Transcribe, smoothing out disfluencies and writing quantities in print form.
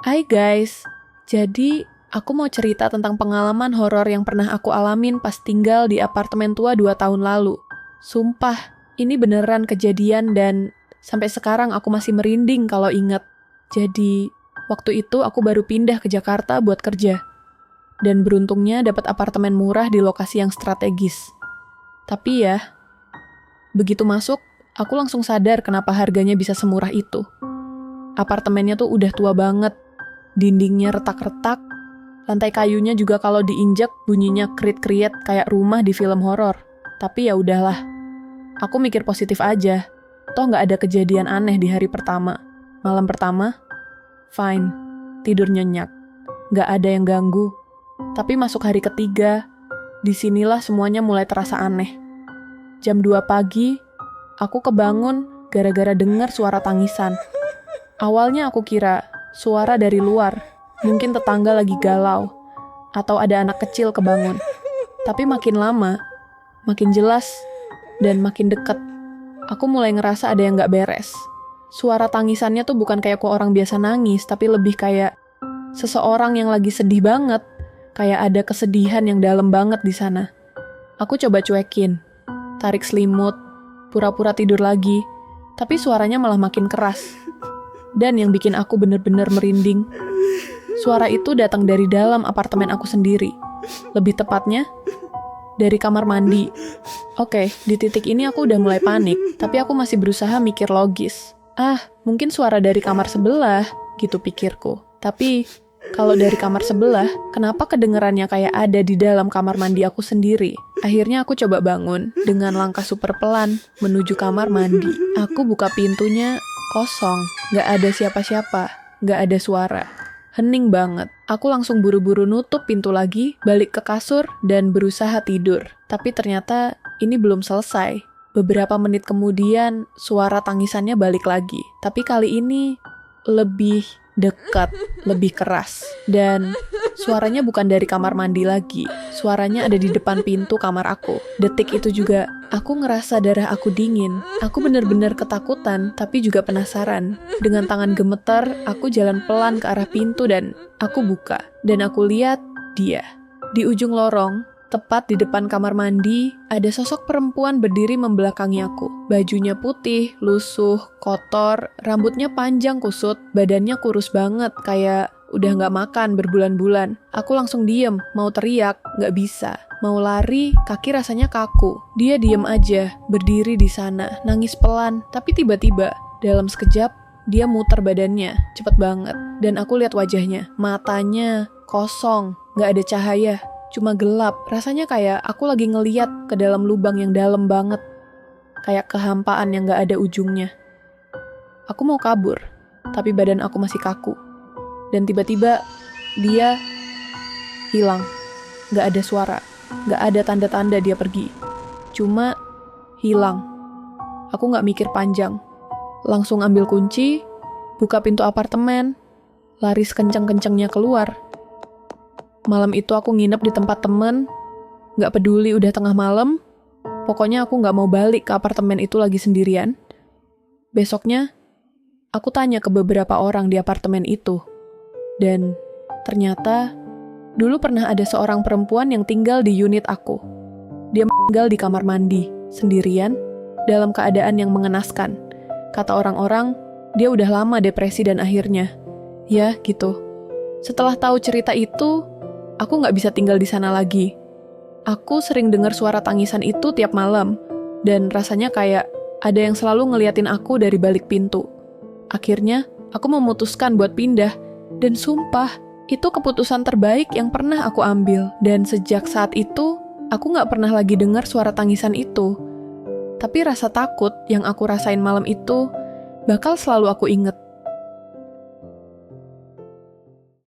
Hai guys, jadi aku mau cerita tentang pengalaman horor yang pernah aku alamin pas tinggal di apartemen tua 2 tahun lalu. Sumpah, ini beneran kejadian dan sampai sekarang aku masih merinding kalau inget. Jadi, waktu itu aku baru pindah ke Jakarta buat kerja. Dan beruntungnya dapat apartemen murah di lokasi yang strategis. Tapi ya, begitu masuk, aku langsung sadar kenapa harganya bisa semurah itu. Apartemennya tuh udah tua banget. Dindingnya retak-retak, lantai kayunya juga kalau diinjak bunyinya krit-kriet kayak rumah di film horor. Tapi ya udahlah, aku mikir positif aja. Toh nggak ada kejadian aneh di hari pertama. Malam pertama, fine, tidur nyenyak. Nggak ada yang ganggu. Tapi masuk hari ketiga, disinilah semuanya mulai terasa aneh. Jam 2 pagi, aku kebangun gara-gara dengar suara tangisan. Awalnya aku kira suara dari luar, mungkin tetangga lagi galau, atau ada anak kecil kebangun. Tapi makin lama, makin jelas, dan makin dekat. Aku mulai ngerasa ada yang gak beres. Suara tangisannya tuh bukan kayak kok orang biasa nangis, tapi lebih kayak seseorang yang lagi sedih banget, kayak ada kesedihan yang dalam banget di sana. Aku coba cuekin, tarik selimut, pura-pura tidur lagi, tapi suaranya malah makin keras. Dan yang bikin aku bener-bener merinding, suara itu datang dari dalam apartemen aku sendiri. Lebih tepatnya, dari kamar mandi. Oke, di titik ini aku udah mulai panik, tapi aku masih berusaha mikir logis. Mungkin suara dari kamar sebelah, gitu pikirku. Tapi, kalau dari kamar sebelah, kenapa kedengerannya kayak ada di dalam kamar mandi aku sendiri? Akhirnya aku coba bangun, dengan langkah super pelan, menuju kamar mandi. Aku buka pintunya, kosong, gak ada siapa-siapa, gak ada suara. Hening banget. Aku langsung buru-buru nutup pintu lagi, balik ke kasur, dan berusaha tidur. Tapi ternyata ini belum selesai. Beberapa menit kemudian, suara tangisannya balik lagi. Tapi kali ini lebih dekat, lebih keras. Dan suaranya bukan dari kamar mandi lagi. Suaranya ada di depan pintu kamar aku. Detik itu juga, aku ngerasa darah aku dingin. Aku bener-bener ketakutan, tapi juga penasaran. Dengan tangan gemeter, aku jalan pelan ke arah pintu dan aku buka. Dan aku lihat dia. Di ujung lorong, tepat di depan kamar mandi, ada sosok perempuan berdiri membelakangi aku. Bajunya putih, lusuh, kotor, rambutnya panjang kusut, badannya kurus banget, kayak udah gak makan berbulan-bulan. Aku langsung diem, mau teriak, gak bisa. Mau lari, kaki rasanya kaku. Dia diem aja, berdiri di sana, nangis pelan. Tapi tiba-tiba, dalam sekejap, dia muter badannya, cepet banget. Dan aku lihat wajahnya, matanya kosong, gak ada cahaya. Cuma gelap, rasanya kayak aku lagi ngeliat ke dalam lubang yang dalam banget. Kayak kehampaan yang gak ada ujungnya. Aku mau kabur, tapi badan aku masih kaku. Dan tiba-tiba, dia hilang. Gak ada suara, gak ada tanda-tanda dia pergi. Cuma hilang. Aku gak mikir panjang. Langsung ambil kunci, buka pintu apartemen, lari sekenceng-kencengnya keluar. Malam itu aku nginep di tempat temen, gak peduli udah tengah malam, pokoknya aku gak mau balik ke apartemen itu lagi sendirian. Besoknya, aku tanya ke beberapa orang di apartemen itu. Dan ternyata, dulu pernah ada seorang perempuan yang tinggal di unit aku. Dia tinggal di kamar mandi, sendirian, dalam keadaan yang mengenaskan. Kata orang-orang, dia udah lama depresi dan akhirnya, ya gitu. Setelah tahu cerita itu, aku gak bisa tinggal di sana lagi. Aku sering dengar suara tangisan itu tiap malam, dan rasanya kayak ada yang selalu ngeliatin aku dari balik pintu. Akhirnya, aku memutuskan buat pindah, dan sumpah, itu keputusan terbaik yang pernah aku ambil. Dan sejak saat itu, aku gak pernah lagi dengar suara tangisan itu. Tapi rasa takut yang aku rasain malam itu, bakal selalu aku inget.